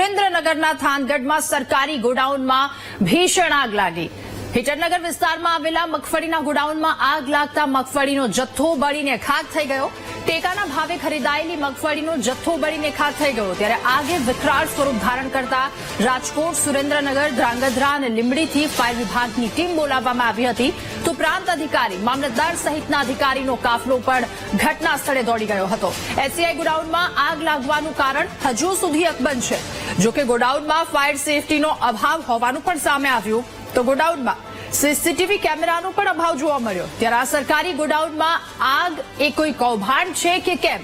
સુરેન્દ્રનગરના થાનગઢમાં સરકારી ગોડાઉનમાં ભીષણ આગ લાગી। હિટરનગર વિસ્તારમાં આવેલા મગફળીના ગોડાઉનમાં આગ લાગતા મગફળીનો જથ્થો બળીને ખાખ થઈ ગયો। ટેકાના ભાવે ખરીદાયેલી મગફળીનો જથ્થો બળીને ખાખ થઈ ગયો ત્યારે આગે વિકરાળ સ્વરૂપ ધારણ કરતા રાજકોટ, સુરેન્દ્રનગર, ધ્રાંગધ્રા અને લીંબડીથી ફાયર વિભાગની ટીમ બોલાવવામાં આવી હતી તો પ્રાંત અધિકારી, મામલતદાર સહિતના અધિકારીનો કાફલો પણ ઘટના સ્થળે દોડી ગયો હતો। એસસીઆઈ ગોડાઉનમાં આગ લાગવાનું કારણ હજુ સુધી અકબંધ છે। જોકે ગોડાઉનમાં ફાયર સેફટીનો અભાવ હોવાનું પણ સામે આવ્યું તો ગોડાઉનમાં સીસીટીવી કેમેરાનો પણ અભાવ જોવા મળ્યો ત્યારે આ સરકારી ગોડાઉનમાં આગ એ કોઈ કૌભાંડ છે કે કેમ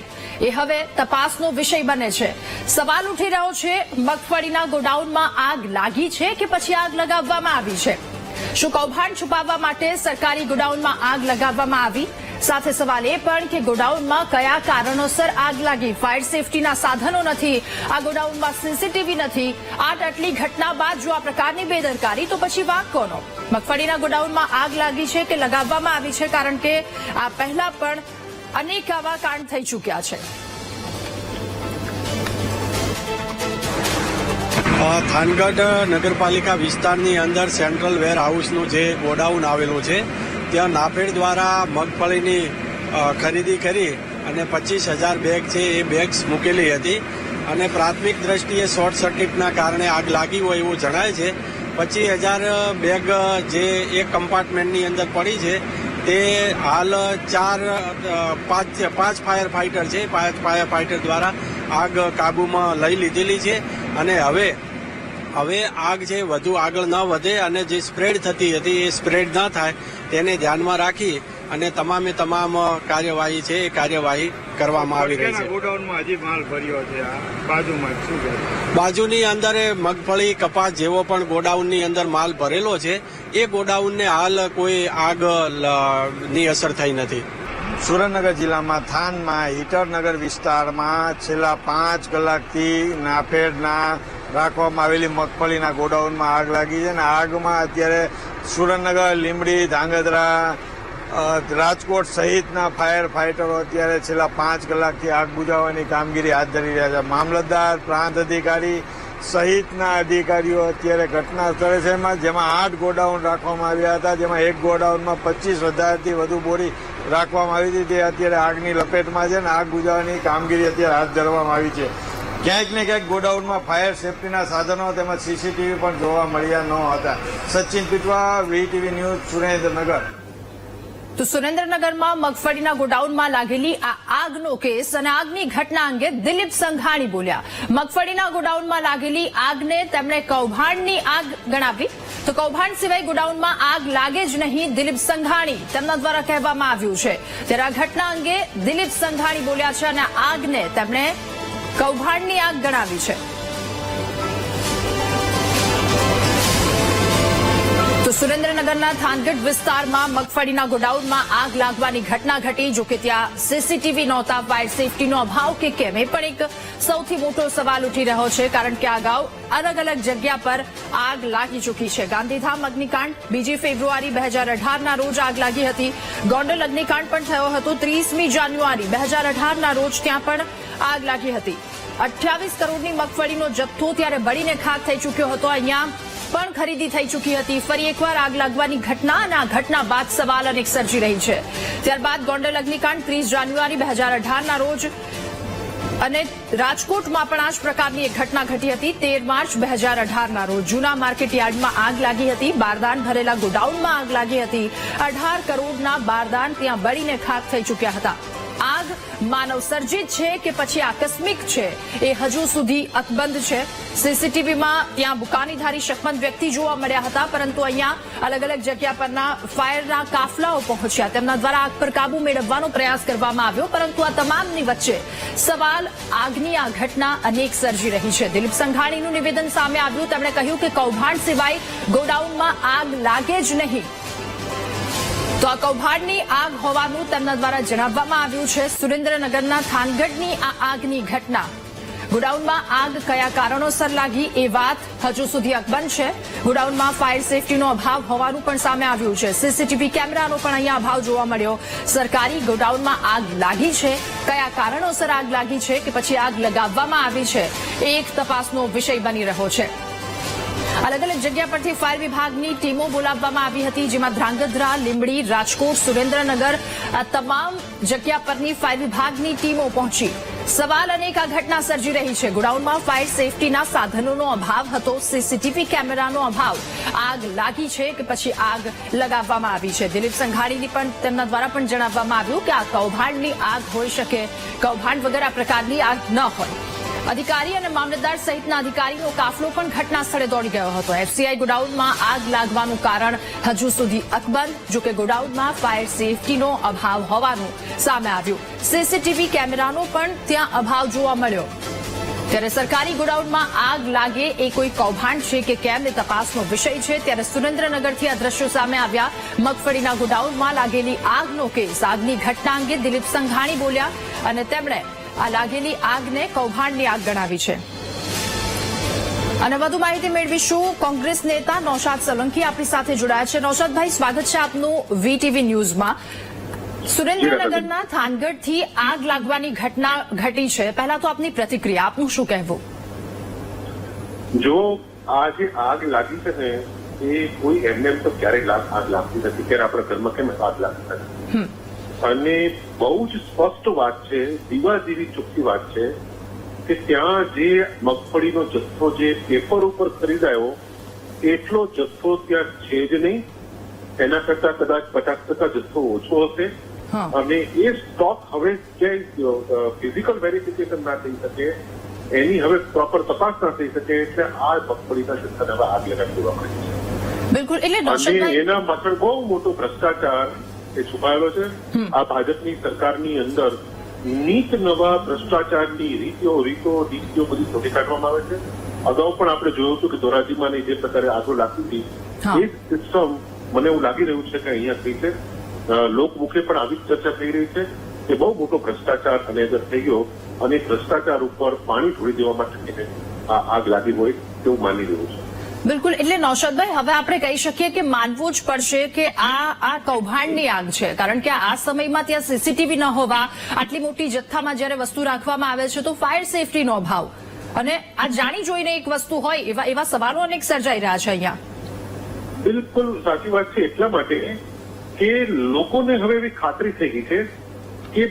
એ હવે તપાસનો વિષય બને છે। સવાલ ઉઠી રહ્યો છે, મગફળીના ગોડાઉનમાં આગ લાગી છે કે પછી આગ લગાવવામાં આવી છે? શું કૌભાંડ છુપાવવા માટે સરકારી ગોડાઉનમાં આગ લગાવવામાં આવી? સાથે સવાલ એ પણ કે ગોડાઉનમાં કયા કારણોસર આગ લાગી? ફાયર સેફટીના સાધનો નથી, આ ગોડાઉનમાં સીસીટીવી નથી। આટલી ઘટના બાદ જો આ પ્રકારની બેદરકારી તો પછી વાંક કોનો? મગફળીના ગોડાઉનમાં આગ લાગી છે કે લગાવવામાં આવી છે? કારણ કે આ પહેલા પણ અનેક આવા કાંડ થઈ ચૂક્યા છે। થાનગઢ નગરપાલિકા વિસ્તારની અંદર સેન્ટ્રલ વેર હાઉસનું જે ગોડાઉન આવેલું છે ત્યાં નાફેડ દ્વારા મગફળીની ખરીદી કરી અને 25,000 બેગ છે એ બેગ્સ મૂકેલી હતી અને પ્રાથમિક દ્રષ્ટિએ શોર્ટ સર્કિટના કારણે આગ લાગી હોય એવું જણાય છે। 25,000 બેગ જે એક કમ્પાર્ટમેન્ટની અંદર પડી છે તે હાલ પાંચ ફાયર ફાઇટર છે, 5 ફાયર ફાઇટર દ્વારા આગ કાબૂમાં લઈ લીધેલી છે અને હવે આગ છે વધુ આગળ ન વધે અને જે સ્પ્રેડ થતી હતી એ સ્પ્રેડ ન થાય તેને ધ્યાનમાં રાખી અને તમામે તમામ કાર્યવાહી છે એ કાર્યવાહી કરવામાં આવી રહી છે। ગોડાઉનમાં હજી માલ ભર્યો છે બાજુમાં શું છે? બાજુની અંદર મગફળી, કપાસ જેવો પણ ગોડાઉનની અંદર માલ ભરેલો છે એ ગોડાઉનને હાલ કોઈ આગ ની અસર થઈ નથી। સુરેન્દ્રનગર જિલ્લામાં થાનમાં હિટરનગર વિસ્તારમાં છેલ્લા 5 કલાકથી નાફેડના રાખવામાં આવેલી મગફળીના ગોડાઉનમાં આગ લાગી છે અને આગમાં અત્યારે સુરેન્દ્રનગર, લીંબડી, ધ્રાંગધ્રા, રાજકોટ સહિતના ફાયર ફાઇટરો અત્યારે છેલ્લા 5 કલાકથી આગ બુઝાવવાની કામગીરી હાથ ધરી રહ્યા છે। મામલતદાર, પ્રાંત અધિકારી સહિતના અધિકારીઓ અત્યારે ઘટના સ્થળે છે જેમાં 8 ગોડાઉન રાખવામાં આવ્યા હતા જેમાં એક ગોડાઉનમાં 25,000થી વધુ બોરી રાખવામાં આવી હતી તે અત્યારે આગની લપેટમાં છે અને આગ બુઝાવવાની કામગીરી અત્યારે હાથ ધરવામાં આવી છે। ક્યાંક ને ક્યાંક ગોડાઉનમાં ફાયર સેફટીના સાધનો તેમજ સીસીટીવી પણ જોવા મળ્યા ન હતા। Sachin Pitva, VTV news, Surendranagar. તો સુરેન્દ્રનગરમાં મગફળીના ગોડાઉનમાં લાગેલી આ આગનો કેસ અને આગની ઘટના અંગે દિલીપ સંઘાણી બોલ્યા। મગફળીના ગોડાઉનમાં લાગેલી આગને તેમણે કૌભાંડની આગ ગણાવી તો કૌભાંડ સિવાય ગોડાઉનમાં આગ લાગે જ નહીં, દિલીપ સંઘાણી તેમના દ્વારા કહેવામાં આવ્યું છે। ત્યારે આ ઘટના અંગે દિલીપ સંઘાણી બોલ્યા છે અને આગને તેમણે કૌભાંડની આગ ગણાવી છે। તો સુરેન્દ્રનગરના થાનગઢ વિસ્તારમાં મગફળીના ગોડાઉનમાં આગ લાગવાની ઘટના ઘટી। જોકે ત્યાં સીસીટીવી નહોતા, ફાયર સેફટીનો અભાવ કે કેમ એ પણ એક સૌથી મોટો સવાલ ઉઠી રહ્યો છે કારણ કે અગાઉ અલગ અલગ જગ્યા પર આગ લાગી ચૂકી છે। ગાંધીધામ અગ્નિકાંડ 2 ફેબ્રુઆરી 2018ના રોજ આગ લાગી હતી। ગોંડલ અગ્નિકાંડ પણ થયો હતો 30મી જાન્યુઆરી 2018ના રોજ, ત્યાં પણ આગ લાગી હતી। 28 કરોડની મગફળીનો જથ્થો ત્યારે બળીને ખાખ થઈ ચૂક્યો હતો। અહીંયા પણ ખરીદી થઈ ચૂકી હતી। ફરી એકવાર આગ લાગવાની ઘટના અને આ ઘટના બાદ સવાલ અનેક સર્જી રહી છે। ત્યારબાદ ગોંડલ અગ્નિકાંડ 30 જાન્યુઆરી 2018ના રોજ અને રાજકોટમાં પણ આ જ પ્રકારની એક ઘટના ઘટી હતી 13 માર્ચ 2018ના રોજ। જૂના માર્કેટ યાર્ડમાં આગ લાગી હતી, બારદાન ભરેલા ગોડાઉનમાં આગ લાગી હતી। 18 કરોડના બારદાન ત્યાં બળીને ખાખ થઈ ચૂક્યા હતા। આગ માનવ સર્જિત છે કે પછી આકસ્મિક છે એ હજુ સુધી અકબંધ છે। સીસીટીવીમાં ત્યાં બુકાનીધારી શકમંદ વ્યક્તિ જોવા મળ્યા હતા પરંતુ અહીંયા અલગ અલગ જગ્યા પરના ફાયરના કાફલાઓ પહોંચ્યા, તેમના દ્વારા આગ પર કાબુ મેળવવાનો પ્રયાસ કરવામાં આવ્યો પરંતુ આ તમામની વચ્ચે સવાલ આગની આ ઘટના અનેક સર્જી રહી છે। દિલીપ સંઘાણીનું નિવેદન સામે આવ્યું, તેમણે કહ્યું કે કૌભાંડ સિવાય ગોડાઉનમાં આગ લાગે જ નહીં। તો આ કૌભાંડની આગ હોવાનું તેમના દ્વારા જણાવવામાં આવ્યું છે। સુરેન્દ્રનગરના થાનગઢની આ આગની ઘટના ગોડાઉનમાં આગ કયા કારણોસર લાગી એ વાત હજુ સુધી અકબંધ છે. ગોડાઉનમાં ફાયર સેફટીનો અભાવ હોવાનું પણ સામે આવ્યું છે. સીસીટીવી કેમેરાનો પણ અહીંયા અભાવ જોવા મળ્યો. સરકારી ગોડાઉનમાં આગ લાગી છે, કયા કારણોસર આગ લાગી છે કે પછી આગ લગાવવામાં આવી છે એ એક તપાસનો વિષય બની રહ્યો છે. અલગ અલગ જગ્યા પરથી ફાયર વિભાગની ટીમો બોલાવવામાં આવી હતી, જેમાં ધ્રાંગધ્રા, લીંબડી, રાજકોટ, સુરેન્દ્રનગર આ તમામ જગ્યા પરની ફાયર વિભાગની ટીમો પહોંચી. સવાલ અનેક આ ઘટના સર્જી રહી છે. ગોડાઉનમાં ફાયર સેફટીના સાધનોનો અભાવ હતો, સીસીટીવી કેમેરાનો અભાવ. આગ લાગી છે કે પછી આગ લગાવવામાં આવી છે. દિલીપ સંઘાણીની પણ તેમના દ્વારા પણ જણાવવામાં આવ્યું કે આ કૌભાંડની આગ હોઈ શકે, કૌભાંડ વગર આ પ્રકારની આગ ન હોય. અધિકારી અને મામલતદાર સહિતના અધિકારીનો કાફલો પણ ઘટના સ્થળે દોડી ગયો હતો. એફસીઆઈ ગોડાઉનમાં આગ લાગવાનું કારણ હજુ સુધી અકબંધ. જોકે ગોડાઉનમાં ફાયર સેફટીનો અભાવ હોવાનું સામે આવ્યું. સીસીટીવી કેમેરાનો પણ ત્યાં અભાવ જોવા મળ્યો. ત્યારે સરકારી ગોડાઉનમાં આગ લાગે એ કોઈ કૌભાંડ છે કે કેમ એ તપાસનો વિષય છે. ત્યારે સુરેન્દ્રનગરથી આ દ્રશ્યો સામે આવ્યા. મગફળીના ગોડાઉનમાં લાગેલી આગનો કેસ. આગની ઘટના અંગે દિલીપ સંઘાણી બોલ્યા અને તેમણે આ લાગેલી આગને કૌભાંડની આગ ગણાવી છે. અને વધુ માહિતી મેળવીશું. કોંગ્રેસ નેતા નૌશાદ સોલંકી આપણી સાથે જોડાયા છે. નૌશાદભાઈ, સ્વાગત છે આપનું વીટીવી ન્યૂઝમાં. સુરેન્દ્રનગરના થાનગઢથી આગ લાગવાની ઘટના ઘટી છે. પહેલા તો આપની પ્રતિક્રિયા, આપનું શું કહેવું? જો આ જે આગ લાગી છે ને એ કોઈ એમને તો ક્યારેય આગ લાગતી નથી. ત્યારે આપણા ઘરમાં કેમ આગ લાગતી નથી? અને બહુ જ સ્પષ્ટ વાત છે, દીવા જેવી ચોખ્ખી વાત છે કે ત્યાં જે મગફળીનો જથ્થો જે પેપર ઉપર ખરીદાયો એટલો જથ્થો ત્યાં છે જ નહીં. એના કરતા કદાચ 50% જથ્થો ઓછો હશે. અને એ સ્ટોક હવે ક્યાંય ફિઝિકલ વેરિફિકેશન ના થઈ શકે, એની હવે પ્રોપર તપાસ ના થઈ શકે, એટલે આ મગફળીના જથ્થાને હવે આગ લગાવી દેવા માંગે છે. બિલકુલ. એટલે અને નૌશાદભાઈ, એના પાછળ બહુ મોટો ભ્રષ્ટાચાર એ છુપાયેલો છે. આ ભાજપની સરકારની અંદર નીત નવા ભ્રષ્ટાચારની રીતો નીતિઓ બધી શોધી કાઢવામાં આવે છે. અગાઉ પણ આપણે જોયું હતું કે ધોરાજીમાં જે પ્રકારે આગો લાગતી હતી એ સિસ્ટમ મને એવું લાગી રહ્યું છે કે અહીંયા થઈ છે. લોકમુખે પણ આવી જ ચર્ચા થઈ રહી છે કે બહુ મોટો ભ્રષ્ટાચાર અને અગર થઈ ગયો અને ભ્રષ્ટાચાર ઉપર પાણી ઢોળી દેવા માટે આ આગ લાગી હોય તેવું માની રહ્યું છે. બિલકુલ. એટલે નૌશાદભાઈ, હવે આપણે કહી શકીએ કે માનવું જ પડશે કે આ કૌભાંડની આગ છે. કારણ કે આ સમયમાં ત્યાં સીસીટીવી ન હોવા, આટલી મોટી જથ્થામાં જ્યારે વસ્તુ રાખવામાં આવે છે તો ફાયર સેફટીનો અભાવ, અને આ જાણી જોઈને એક વસ્તુ હોય એવા સવાલો અનેક સર્જાઈ રહ્યા છે અહીંયા. બિલકુલ સાચી વાત છે. એટલા માટે કે લોકોને હવે એવી ખાતરી થઈ ગઈ છે કે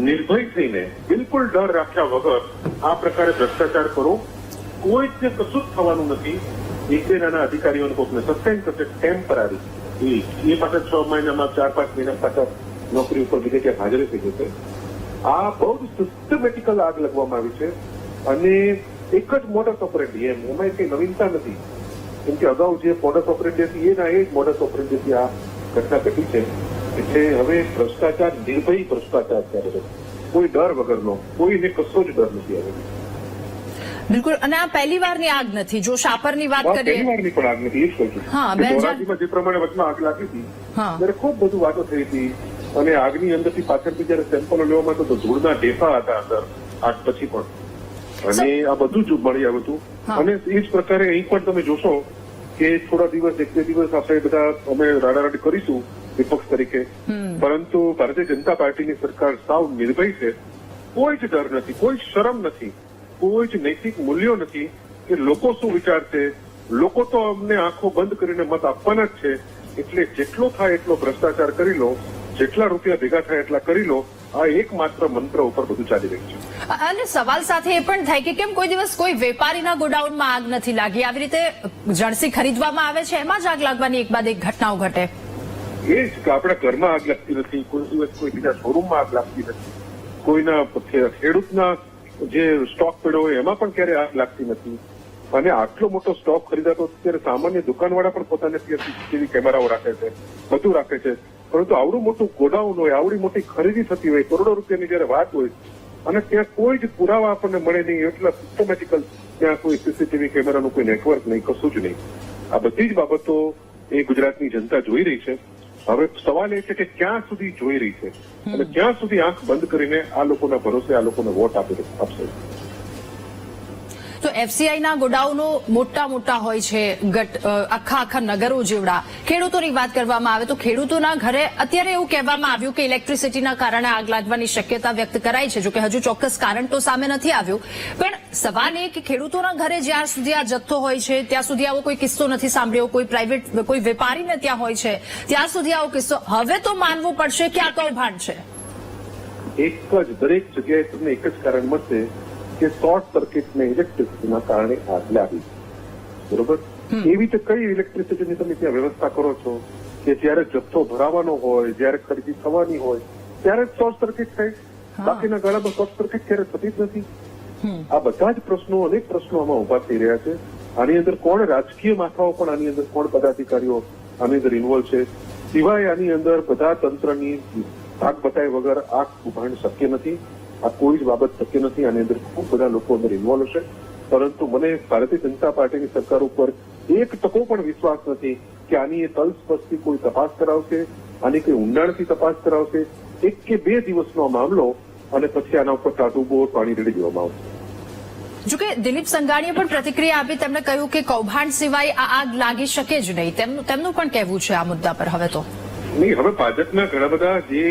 નિર્ભય થઈને બિલકુલ ડર રાખ્યા વગર આ પ્રકારે ભ્રષ્ટાચાર કરો, કોઈ જ કશું જ થવાનું નથી. એક બે નાના અધિકારીઓને કોઈને સસ્પેન્ડ કરશે ટેમ્પરરી, એ પાછળ 6 મહિનામાં 4-5 મહિના પાછળ નોકરી ઉપર બીજે ક્યાંક હાજરી થઈ જશે. આ બહુ જ સિસ્ટમેટિકલ આગ લગવામાં આવી છે અને એક જ મોડસ ઓપરેન્ડી, એમાં કઈ નવીનતા નથી. કેમ કે અગાઉ જે મોડસ ઓપરેન્ડી હતી એ જ મોડસ ઓપરેન્ડીથી આ ઘટના ઘટી છે. એટલે હવે ભ્રષ્ટાચાર નિર્ભય ભ્રષ્ટાચાર કરે છે, કોઈ ડર વગરનો, કોઈને કશો જ ડર નથી આવે. બિલકુલ. અને આ પહેલી વારની આગ નથી. જો શાપરની વાત કરીએ, પહેલી વારની પણ આગ નથી. એ જ કહું છું. ધોરાજીમાં જે પ્રમાણે વચમાં આગ લાગી હતી ત્યારે ખૂબ બધું વાતો થઈ હતી અને આગની અંદરથી પાછળથી જયારે સેમ્પલો લેવામાં તો ધૂળના ઢેફા હતા અંદર આગ પછી પણ, અને આ બધું જ મળી આવ્યું હતું. અને એ જ પ્રકારે અહીં પણ તમે જોશો કે થોડા દિવસ, 1-2 દિવસ આપણે બધા અમે રાડારાડી કરીશું વિપક્ષ તરીકે, પરંતુ ભારતીય જનતા પાર્ટીની સરકાર સાવ નિર્ભય છે. કોઈ જ ડર નથી, કોઈ શરમ નથી, કોઈ જ નૈતિક મૂલ્યો નથી કે લોકો શું વિચારશે. લોકો તો અમને આંખો બંધ કરીને મત આપવાના જ છે. એટલે જેટલો થાય એટલો ભ્રષ્ટાચાર કરી લો, જેટલા રૂપિયા ભેગા થાય એટલા કરી લો. આ એકમાત્ર મંત્ર ઉપર બધું ચાલી રહ્યું છે. અને સવાલ સાથે એ પણ થાય કે કેમ કોઈ દિવસ કોઈ વેપારીના ગોડાઉનમાં આગ નથી લાગી? આવી રીતે જણસી ખરીદવામાં આવે છે એમાં જ આગ લાગવાની એક બાદ એક ઘટનાઓ ઘટે. એ જ કે આપણા ઘરમાં આગ લાગતી નથી, કોઈ દિવસ કોઈ બીજા શોરૂમમાં આગ લાગતી નથી, કોઈના ખેડૂતના જે સ્ટોક પડ્યો હોય એમાં પણ ક્યારે આગ લાગતી નથી. અને આટલો મોટો સ્ટોક ખરીદાતો ત્યારે સામાન્ય દુકાનવાળા પણ પોતાને સીસીટીવી કેમેરાઓ રાખે છે, બધું રાખે છે. પરંતુ આવડું મોટું ગોડાઉન હોય, આવડી મોટી ખરીદી થતી હોય, કરોડો રૂપિયાની જયારે વાત હોય અને ત્યાં કોઈ જ પુરાવા આપણને મળે નહીં, એટલા સિસ્ટમેટિકલ ત્યાં કોઈ સીસીટીવી કેમેરાનું કોઈ નેટવર્ક નહીં, કશું જ નહીં. આ બધી જ બાબતો એ ગુજરાતની જનતા જોઈ રહી છે. હવે સવાલ એ છે કે ક્યાં સુધી જોઈ રહી છે અને ક્યાં સુધી આંખ બંધ કરીને આ લોકોના ભરોસે આ લોકોને વોટ આપશે. તો એફસીઆઈના ગોડાઉનો મોટા હોય છે, આખા નગરો જેવડા. ખેડૂતોની વાત કરવામાં આવે તો ખેડૂતોના ઘરે અત્યારે એવું કહેવામાં આવ્યું કે ઇલેક્ટ્રિસિટીના કારણે આગ લાગવાની શક્યતા વ્યક્ત કરાઈ છે. જોકે હજુ ચોક્કસ કારણ તો સામે નથી આવ્યું, પણ સવાલ એ કે ખેડૂતોના ઘરે જ્યાં સુધી આ જથ્થો હોય છે ત્યાં સુધી આવો કોઈ કિસ્સો નથી સાંભળ્યો. કોઈ વેપારીને ત્યાં હોય છે ત્યાં સુધી આવો કિસ્સો. હવે તો માનવું પડશે કે આ કૌભાંડ છે. દરેક જગ્યાએ તમને એક જ કારણ મળશે કે શોર્ટ સર્કિટને ઇલેક્ટ્રિસિટીના કારણે આગ લાગી. બરોબર? એવી રીતે કઈ ઇલેક્ટ્રિસિટીની તમે ત્યાં વ્યવસ્થા કરો છો કે જયારે જથ્થો ભરાવાનો હોય, જયારે ખરીદી થવાની હોય ત્યારે જ શોર્ટ સર્કિટ થાય, બાકીના ગાળામાં શોર્ટ સર્કિટ ક્યારે થતી જ નથી. આ બધા જ પ્રશ્નો, અનેક પ્રશ્નો આમાં ઉભા થઈ રહ્યા છે. આની અંદર કોણ રાજકીય માથાઓ પણ આની અંદર કોણ પદાધિકારીઓ આની અંદર ઇન્વોલ્વ છે, સિવાય આની અંદર બધા તંત્રની ભાગ બતાય વગર આ કૌભાંડ શક્ય નથી. આ કોઈ જ બાબત શક્ય નથી. આની અંદર ખૂબ બધા લોકો અંદર ઇન્વોલ્વ છે. પરંતુ મને ભારતીય જનતા પાર્ટીની સરકાર ઉપર એક ટકો પણ વિશ્વાસ નથી કે આની એ તલસ્પર્શથી કોઈ તપાસ કરાવશે, આની કોઈ ઊંડાણથી તપાસ કરાવશે. 1 કે 2 દિવસનો મામલો અને પછી આના ઉપર ટાટુ બોર પાણી રેડી દેવામાં આવશે. જોકે દિલીપ સંઘાણીએ પણ પ્રતિક્રિયા આપી. તેમણે કહ્યું કે કૌભાંડ સિવાય આ આગ લાગી શકે જ નહીં. તેમનું પણ કહેવું છે આ મુદ્દા પર. હવે તો નહીં, હવે ભાજપના ઘણા બધા જે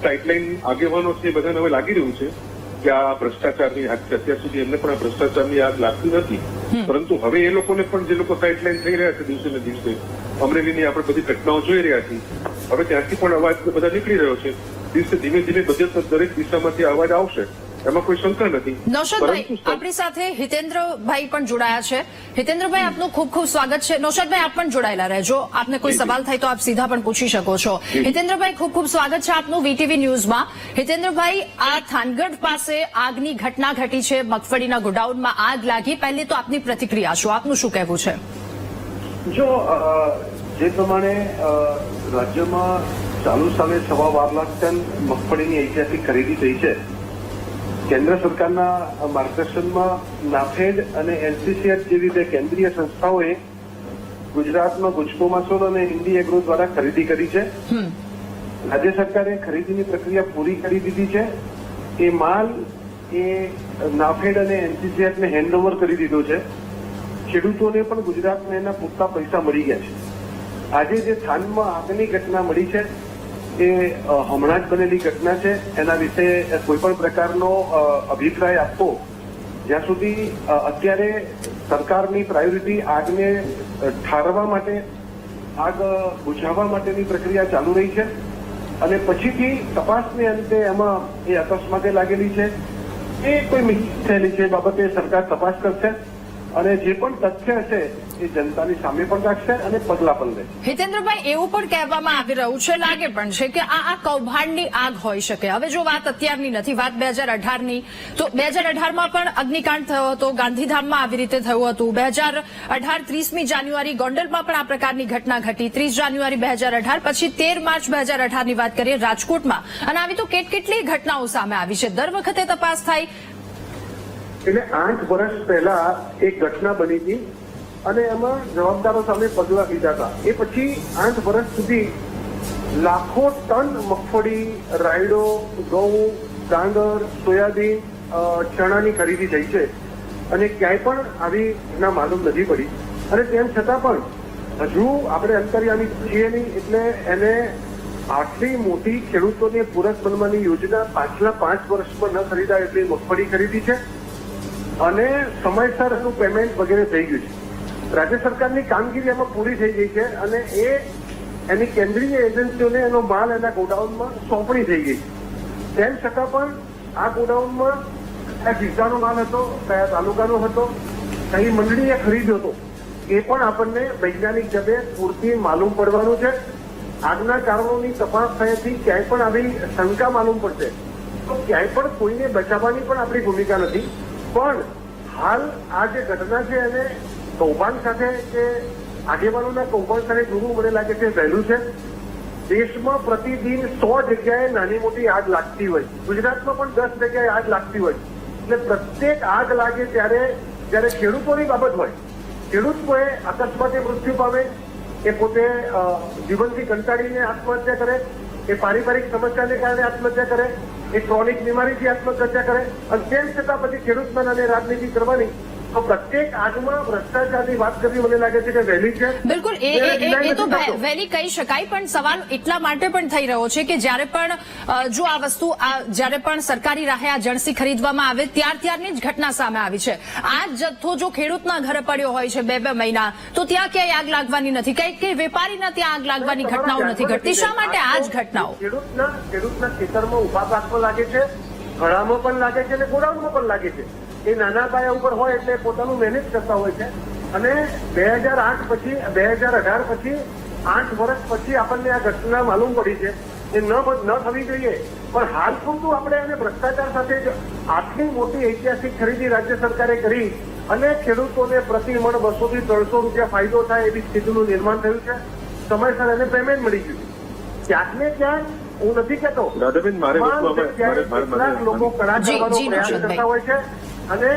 સાઇડલાઇન આગેવાનો છે બધાને હવે લાગી રહ્યું છે કે આ ભ્રષ્ટાચારની આગ છે. અત્યાર સુધી એમને પણ આ ભ્રષ્ટાચારની આગ લાગતી નથી, પરંતુ હવે એ લોકોને પણ જે લોકો સાઇડલાઇન થઈ રહ્યા છે દિવસે ને દિવસે, અમરેલીની આપણે બધી ઘટનાઓ જોઈ રહ્યા છીએ, હવે ત્યાંથી પણ અવાજ બધા નીકળી રહ્યો છે. દિવસે ધીમે ધીમે બધી દરેક દિશામાંથી અવાજ આવશે, એમાં કોઈ શંકા નથી. નૌશાદભાઈ આપણી સાથે હિતેન્દ્રભાઈ પણ જોડાયા છે. હિતેન્દ્રભાઈ, આપનું ખૂબ સ્વાગત છે. નૌશાદભાઈ, આપ પણ જોડાયેલા રહેજો. આપને કોઈ સવાલ થાય તો આપ સીધા પણ પૂછી શકો છો. હિતેન્દ્રભાઈ, ખૂબ સ્વાગત છે આપનું વીટીવી ન્યૂઝમાં. હિતેન્દ્રભાઈ, આ થાનગઢ પાસે આગની ઘટના ઘટી છે, મગફળીના ગોડાઉનમાં આગ લાગી. પહેલી તો આપની પ્રતિક્રિયા શું, આપનું શું કહેવું છે? જો જે પ્રમાણે રાજ્યમાં ચાલુ સાલે 12.5 લાખ ટન મગફળીની ઐતિહાસિક ખરીદી થઈ છે, કેન્દ્ર સરકારના માર્ગદર્શનમાં નાફેડ અને એનસીસીએફ જેવી બે કેન્દ્રીય સંસ્થાઓએ ગુજરાતમાં ગુજકો માસોલ અને ઇન્ડી એગ્રો દ્વારા ખરીદી કરી છે. રાજ્ય સરકારે ખરીદીની પ્રક્રિયા પૂરી કરી દીધી છે. એ માલ એ નાફેડ અને એનસીસીએફને હેન્ડઓવર કરી દીધો છે. ખેડૂતોને પણ ગુજરાતને એના પૂરતા પૈસા મળી ગયા છે. આજે જે થાનમાં આગની ઘટના મળી છે એ હમણાં જ બનેલી ઘટના છે. એના વિશે કોઈ પણ પ્રકારનો અભિપ્રાય આપવો જ્યાં સુધી અત્યારે સરકારની પ્રાયોરિટી આગને ઠારવા માટે, આગ બુઝાવવા માટેની પ્રક્રિયા ચાલુ રહી છે અને પછીથી તપાસને અંતે એમાં એ અકસ્માતે લાગેલી છે, એ કોઈ મિસ્ટેક થયેલી છે બાબતે સરકાર તપાસ કરશે અને જે પણ તથ્ય હશે એ જનતાની સામે પણ રાખશે અને પગલા પણ લેશે. હિતેન્દ્રભાઈ, એવું પણ કહેવામાં આવી રહ્યું છે, લાગે પણ છે કે આ કૌભાંડની આગ હોઈ શકે. હવે જો વાત અત્યારની નથી, વાત 2018ની, તો 2018માં પણ અગ્નિકાંડ થયો હતો, ગાંધીધામમાં આવી રીતે થયું હતું. 2018 30મી જાન્યુઆરી ગોંડલમાં પણ આ પ્રકારની ઘટના ઘટી. 30 જાન્યુઆરી 2018, પછી 13 માર્ચ 2018ની વાત કરીએ રાજકોટમાં, અને આવી તો કેટલી ઘટનાઓ સામે આવી છે. દર વખતે તપાસ થાય. એટલે 8 વર્ષ પહેલા એક ઘટના બની હતી અને એમાં જવાબદારો સામે પગલા લીધા હતા. એ પછી 8 વર્ષ સુધી લાખો ટન મગફળી, રાયડો, ઘઉં, ડાંગર, સોયાબીન, ચણાની ખરીદી થઈ છે અને ક્યાંય પણ આવી ઘટના માલુમ નથી પડી. અને તેમ છતાં પણ હજુ આપણે અંતર્યામી છીએ નહીં, એટલે એને આટલી મોટી ખેડૂતોને પૂરક બનવાની યોજના પાછલા 5 વર્ષમાં ન ખરીદાય એટલી મગફળી ખરીદી છે અને સમયસર એનું પેમેન્ટ વગેરે થઈ ગયું છે. રાજ્ય સરકારની કામગીરી એમાં પૂરી થઈ ગઈ છે અને એની કેન્દ્રીય એજન્સીઓને એનો માલ એના ગોડાઉનમાં સોંપણી થઈ ગઈ. તેમ છતાં પણ આ ગોડાઉનમાં કયા જિલ્લાનો માલ હતો, કયા તાલુકાનો હતો, કઈ મંડળીએ ખરીદ્યો હતો, એ પણ આપણને વૈજ્ઞાનિક ઢબે પૂરતી માલુમ પડવાનું છે. આગના કારણોની તપાસ થયાથી ક્યાંય પણ આવી શંકા માલુમ પડશે તો ક્યાંય પણ કોઈને બચાવવાની પણ આપણી ભૂમિકા નથી. પણ હાલ આ જે ઘટના છે એને કૌભાંડ સાથે કે આગેવાનોના કૌભાંડ સાથે જોવું મને લાગે છે વહેલું છે. દેશમાં પ્રતિદિન 100 જગ્યાએ નાની મોટી આગ લાગતી હોય, ગુજરાતમાં પણ 10 જગ્યાએ આગ લાગતી હોય. એટલે પ્રત્યેક આગ લાગે ત્યારે ખેડૂતોની બાબત હોય, ખેડૂત કોઈ અકસ્માતે મૃત્યુ પામે, એ પોતે જીવનથી કંટાળીને આત્મહત્યા કરે, એ પારિવારિક સમસ્યાને કારણે આત્મહત્યા કરે, એ ક્રોનિક બીમારીથી આત્મહત્યા કરે અને તેમ છતાં પછી ખેડૂત અને રાજનીતિ કરવાની તો પ્રત્યેક આગમાં ભ્રષ્ટાચારની વાત કરવી મને લાગે છે કે વહેલી છે. બિલકુલ એ તો વહેલી કહી શકાય, પણ સવાલ એટલા માટે પણ થઈ રહ્યો છે કે જ્યારે પણ જો આ વસ્તુ જ્યારે પણ સરકારી રાહે આ જણસી ખરીદવામાં આવે ત્યારની જ ઘટના સામે આવી છે. આ જથ્થો જો ખેડૂતના ઘરે પડ્યો હોય છે 2-2 મહિના, તો ત્યાં ક્યાંય આગ લાગવાની નથી, કઈ વેપારીના ત્યાં આગ લાગવાની ઘટનાઓ નથી ઘટતી. શા માટે આ જ ઘટનાઓ? ખેડૂતના ખેતરમાં ઉભા પાકમાં લાગે છે, ઘડામાં પણ લાગે છે અને ગોડાઉનમાં પણ લાગે છે. એ નાના પાયા ઉપર હોય એટલે પોતાનું મેનેજ કરતા હોય છે. અને 2008 પછી 2018 પછી 8 વર્ષ પછી આપણને આ ઘટના માલુમ પડી છે. એ ન થવી જોઈએ, પણ હાલ પૂરતું આપણે એને ભ્રષ્ટાચાર સાથે આટલી મોટી ઐતિહાસિક ખરીદી રાજ્ય સરકારે કરી અને ખેડૂતોને પ્રતિમણ 200 થી 300 રૂપિયા ફાયદો થાય એવી સ્થિતિનું નિર્માણ થયું છે. સમયસર એને પેમેન્ટ મળી ગયું. ક્યાંક ને ક્યાંક હું નથી કહેતો, દાદાબેન, મારે કેટલાક લોકો કડા કરવાનો પ્રયાસ કરતા હોય છે અને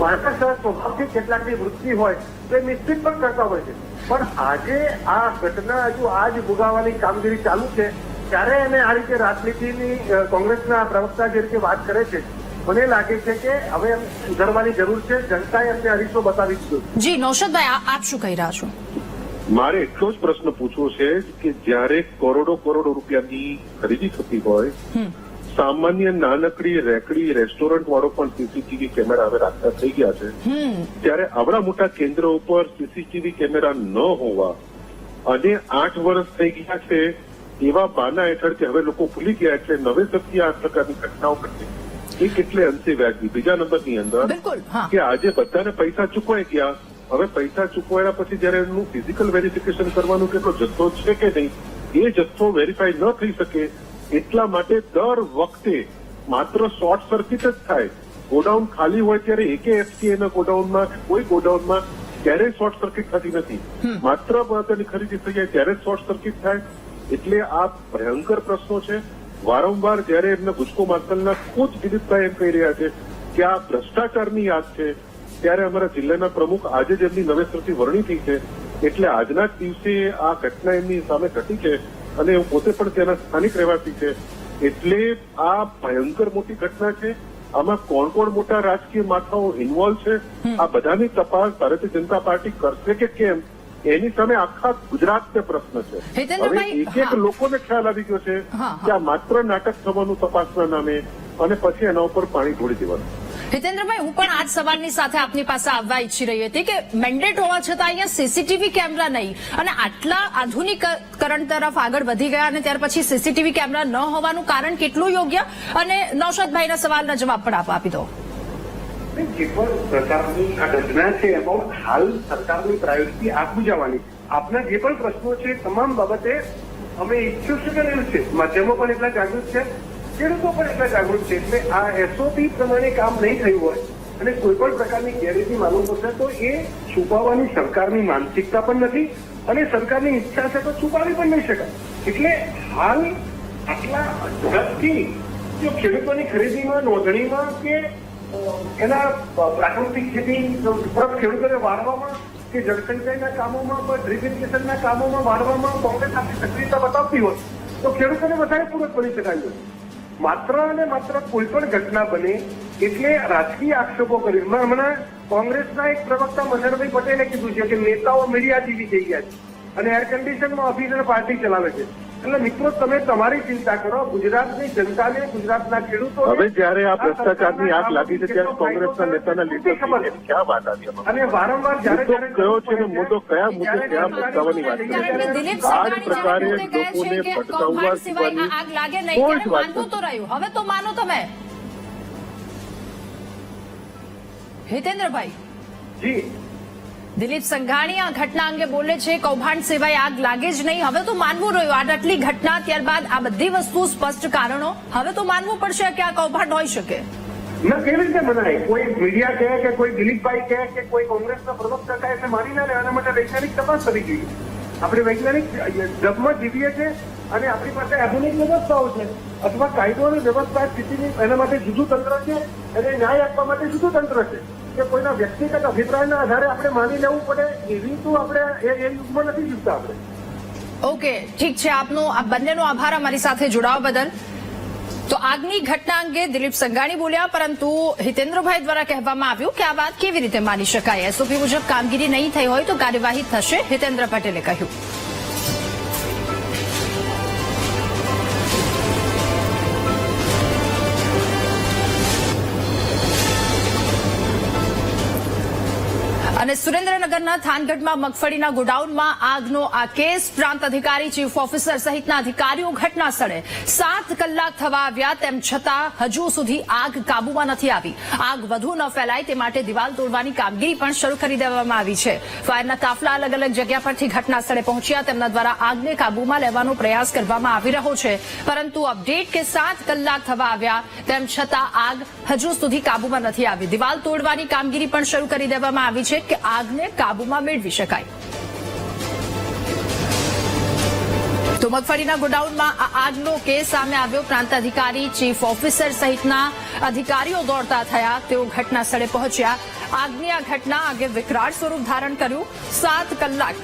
માણસ સ્વભાવથી કેટલાકની વૃત્તિ હોય તો એ નિશ્ચિત પણ કરતા હોય છે. પણ આજે આ ઘટના હજુ આજ ભોગાવવાની કામગીરી ચાલુ છે ત્યારે એને આ રીતે રાજનીતિની કોંગ્રેસના પ્રવક્તા જે રીતે વાત કરે છે, મને લાગે છે કે હવે સુધારવાની જરૂર છે. જનતાએ અમને અરીસો બતાવી દીધો. જી નૌશાદભાઈ, આપ શું કહી રહ્યા છો? મારે એટલો જ પ્રશ્ન પૂછવો છે કે જ્યારે કરોડો રૂપિયાની ખરીદી થતી હોય, સામાન્ય નાનકડી રેકડી રેસ્ટોરન્ટ વાળો પણ સીસીટીવી કેમેરા હવે રાખતા થઈ ગયા છે, ત્યારે આવડા મોટા કેન્દ્ર ઉપર સીસીટીવી કેમેરા ન હોવા અને 8 વર્ષ થઈ ગયા છે એવા બાના હેઠળ કે હવે લોકો ભૂલી ગયા એટલે નવેસરથી આ પ્રકારની ઘટનાઓ ઘટી, એ કેટલે અંશે વ્યાજબી? બીજા નંબરની અંદર કે આજે બધાને પૈસા ચૂકવાઈ ગયા, હવે પૈસા ચૂકવાયા પછી જયારે એનું ફિઝિકલ વેરિફિકેશન કરવાનું કેટલો જથ્થો છે કે નહીં, એ જથ્થો વેરીફાઈ ન થઈ શકે એટલા માટે દર વખતે માત્ર શોર્ટ સર્કિટ જ થાય. ગોડાઉન ખાલી હોય ત્યારે એકે એફસીએના ગોડાઉનમાં કોઈ ગોડાઉનમાં ક્યારેય શોર્ટ સર્કિટ થતી નથી. માત્ર તેની ખરીદી થઈ જાય ત્યારે શોર્ટ સર્કિટ થાય. એટલે આ ભયંકર પ્રશ્નો છે. વારંવાર જયારે એમને ગુજકો માર્શલના ખુદ દિલીપભાઈ એમ કહી રહ્યા છે કે આ ભ્રષ્ટાચારની યાદ છે, ત્યારે અમારા જિલ્લાના પ્રમુખ આજે જ એમની નવેસરથી વરણી થઈ છે. એટલે આજના જ દિવસે આ ઘટના એમની સામે ઘટી છે અને હું પોતે પણ ત્યાંના સ્થાનિક રહેવાસી છે. એટલે આ ભયંકર મોટી ઘટના છે. આમાં કોણ કોણ મોટા રાજકીય માથાઓ ઇન્વોલ્વ છે, આ બધાની તપાસ ભારતીય જનતા પાર્ટી કરશે કે કેમ, એની સામે આખા ગુજરાતને પ્રશ્ન છે. હવે એક લોકોને ખ્યાલ આવી ગયો છે કે આ માત્ર નાટક થવાનું તપાસના નામે, અને પછી એના ઉપર પાણી ઢોળી દેવાનું. હિતેન્દ્રભાઈ, હું પણ આજ સવાલની સાથે આપની પાસે આવવા ઈચ્છી રહી હતી કે મેન્ડેટ હોવા છતાં અહીંયા સીસીટીવી કેમેરા નહીં અને આટલા આધુનિકરણ તરફ આગળ વધી ગયા અને ત્યાર પછી સીસીટીવી કેમેરા ન હોવાનું કારણ કેટલું યોગ્ય? અને નૌશાદભાઈના સવાલના જવાબ પણ આપ આપી દો. જે પણ પ્રકારની આ ઘટના છે એમાં હાલ સરકારની પ્રાયોરિટી આગ બુજાવવાની. આપના જે પણ પ્રશ્નો છે તમામ બાબતે અમે ઈચ્છું છે, માધ્યમો પણ એટલા જાગૃત છે, ખેડૂતો પણ એટલા જાગૃત છે. એટલે આ એસઓપી પ્રમાણે કામ નહીં થયું હોય અને કોઈ પણ પ્રકારની ગેરરીતિ માલુમ પડશે તો એ છુપાવવાની સરકારની માનસિકતા પણ નથી અને સરકારની ઈચ્છા છે તો છુપાવી પણ નહીં શકાય. એટલે હાલ આટલા ઝડપથી જો ખેડૂતોની ખરીદીમાં, નોંધણીમાં કે એના પ્રાકૃતિક ખેતી તરફ ખેડૂતોને વાળવામાં કે જળસંચયના કામોમાં, ડ્રીપ ઇરિગેશનના કામોમાં વાળવામાં કોંગ્રેસ આપણી સક્રિયતા બતાવતી હોય તો ખેડૂતોને વધારે પૂરક બની શકાય. માત્ર અને માત્ર કોઈ પણ ઘટના બને એટલે રાજકીય આક્ષેપો કરી. હમણાં કોંગ્રેસના એક પ્રવક્તા મનહરભાઈ પટેલે કીધું છે કે નેતાઓ મીડિયા જેવી થઈ ગયા છે અને એર કન્ડિશનમાં ઓફિસર પાર્ટી ચલાવે છે. એટલે મિત્રો, તમે તમારી ચિંતા કરો. ગુજરાતની જનતાને, ગુજરાતના ખેડૂતો હવે જયારે આ ભ્રષ્ટાચારની આગ લાગી છે ત્યારે કોંગ્રેસના નેતાના લીધે ક્યાં વાત આવી અને વારંવાર જયારે કયો છે ને મુદ્દો કયા મુદ્દે કયા ભટકાવવાની વાત કરી છે. આ જ પ્રકારે લોકોને ભટકાવવા સિવાયની કોઈ જ વાત નથી. હવે તો માનો તમે હિતેન્દ્રભાઈ. જી, દિલીપ સંઘાણી આ ઘટના અંગે બોલે છે કૌભાંડ સિવાય આગ લાગે જ નહીં. હવે તો માનવું રહ્યું આટલી ઘટના, ત્યારબાદ આ બધી વસ્તુ સ્પષ્ટ કારણો, હવે તો માનવું પડશે કે આ કૌભાંડ હોઈ શકે. ના, કેવી રીતે મનાય? કોઈ મીડિયા કહે કે કોઈ દિલીપભાઈ કહે કે કોઈ કોંગ્રેસના પ્રવક્તા કહે છે માની ના લે. આના માટે વૈજ્ઞાનિક તપાસ કરવી જોઈએ. આપણે વૈજ્ઞાનિક જગમાં જીવીએ છીએ અને આપણી પાસે આધુનિક વ્યવસ્થાઓ છે અથવા કાયદો અને વ્યવસ્થા સ્થિતિની એના માટે જુદું તંત્ર છે અને ન્યાય આપવા માટે જુદું તંત્ર છે કે કોઈના વ્યક્તિગત અભિપ્રાયના આધારે આપણે માની લેવું પડે એવી તો આપણે એ યુગમાં નથી જીવતા આપણે. ઓકે, ઠીક છે. આપનો આ બંનેનો આભાર અમારી સાથે જોડાવા બદલ. તો આગની ઘટના અંગે દિલીપ સંઘાણી બોલ્યા, પરંતુ હિતેન્દ્રભાઈ દ્વારા કહેવામાં આવ્યું કે આ વાત કેવી રીતે માની શકાય. એસઓપી મુજબ કામગીરી નહીં થઈ હોય તો કાર્યવાહી થશે, હિતેન્દ્ર પટેલે કહ્યું. અને સુરેન્દ્રનગરના થાનગઢમાં મગફળીના ગોડાઉનમાં આગનો આ કેસ. પ્રાંત અધિકારી, ચીફ ઓફિસર સહિતના અધિકારીઓ ઘટના સ્થળે 7 કલાક થવા આવ્યા, તેમ છતાં હજુ સુધી આગ કાબૂમાં નથી આવી. આગ વધુ ન ફેલાય તે માટે દિવાલ તોડવાની કામગીરી પણ શરૂ કરી દેવામાં આવી છે. ફાયરના કાફલા અલગ અલગ જગ્યા પરથી ઘટના સ્થળે પહોંચ્યા, તેમના દ્વારા આગને કાબૂમાં લેવાનો પ્રયાસ કરવામાં આવી રહ્યો છે. પરંતુ અપડેટ કે 7 કલાક થવા આવ્યા, તેમ છતાં આગ હજુ સુધી કાબૂમાં નથી આવી. દિવાલ તોડવાની કામગીરી પણ શરૂ કરી દેવામાં આવી છે કે આગને કાબૂમાં મેળવી શકાય. તો મગફળીના ગોડાઉનમાં આ આગનો કેસ સામે આવ્યો. પ્રાંત અધિકારી, ચીફ ઓફિસર સહિતના અધિકારીઓ દોડતા થયા, તેઓ ઘટના સ્થળે પહોંચ્યા. આગની આ ઘટના આગે વિકરાળ સ્વરૂપ ધારણ કર્યું. 7 કલાક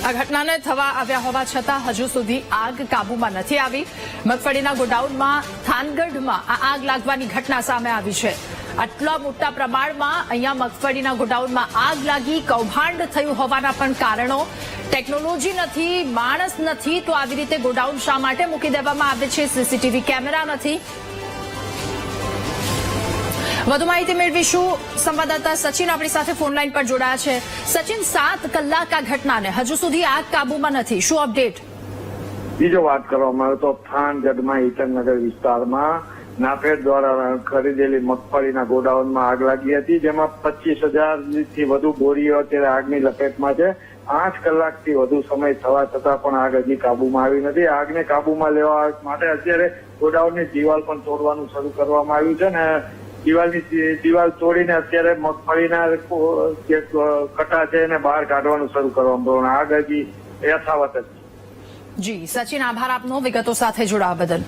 આ ઘટનાને થવા આવ્યા હોવા છતાં હજુ સુધી આગ કાબૂમાં નથી આવી. મગફળીના ગોડાઉનમાં થાનગઢમાં આ આગ લાગવાની ઘટના સામે આવી છે. આટલા મોટા પ્રમાણમાં અહીંયા મગફળીના ગોડાઉનમાં આગ લાગી, કૌભાંડ થયું હોવાના પણ કારણો. ટેકનોલોજી નથી, માણસ નથી, તો આવી રીતે ગોડાઉન શા માટે મૂકી દેવામાં આવે છે? સીસીટીવી કેમેરા નથી. વધુ માહિતી મેળવીશું. સંવાદદાતા સચિન આપણી સાથે ફોનલાઈન પર જોડાયા છે. સચિન, 7 કલાક આ ઘટનાને હજુ સુધી આગ કાબૂમાં નથી, શું અપડેટ? બીજો વાત કરવામાં આવે તો થાનગઢમાં ઈટરનગર વિસ્તારમાં નાફેડ દ્વારા ખરીદેલી મગફળીના ગોડાઉનમાં આગ લાગી હતી, જેમાં 25,000 થી વધુ બોરીઓ અત્યારે આગની લપેટમાં છે. 8 કલાકથી વધુ સમય થવા છતાં પણ આગ હજી કાબૂમાં આવી નથી. આગને કાબૂમાં લેવા માટે અત્યારે ગોડાઉનની દિવાલ પણ તોડવાનું શરૂ કરવામાં આવ્યું છે ને દિવાલ તોડીને અત્યારે મગફળીના જે કટા છે એને બહાર કાઢવાનું શરૂ કરવામાં આવ્યું. આગ હજી યથાવત જ. જી સચિન, આભાર આપનો વિગતો સાથે જોડાવા બદલ.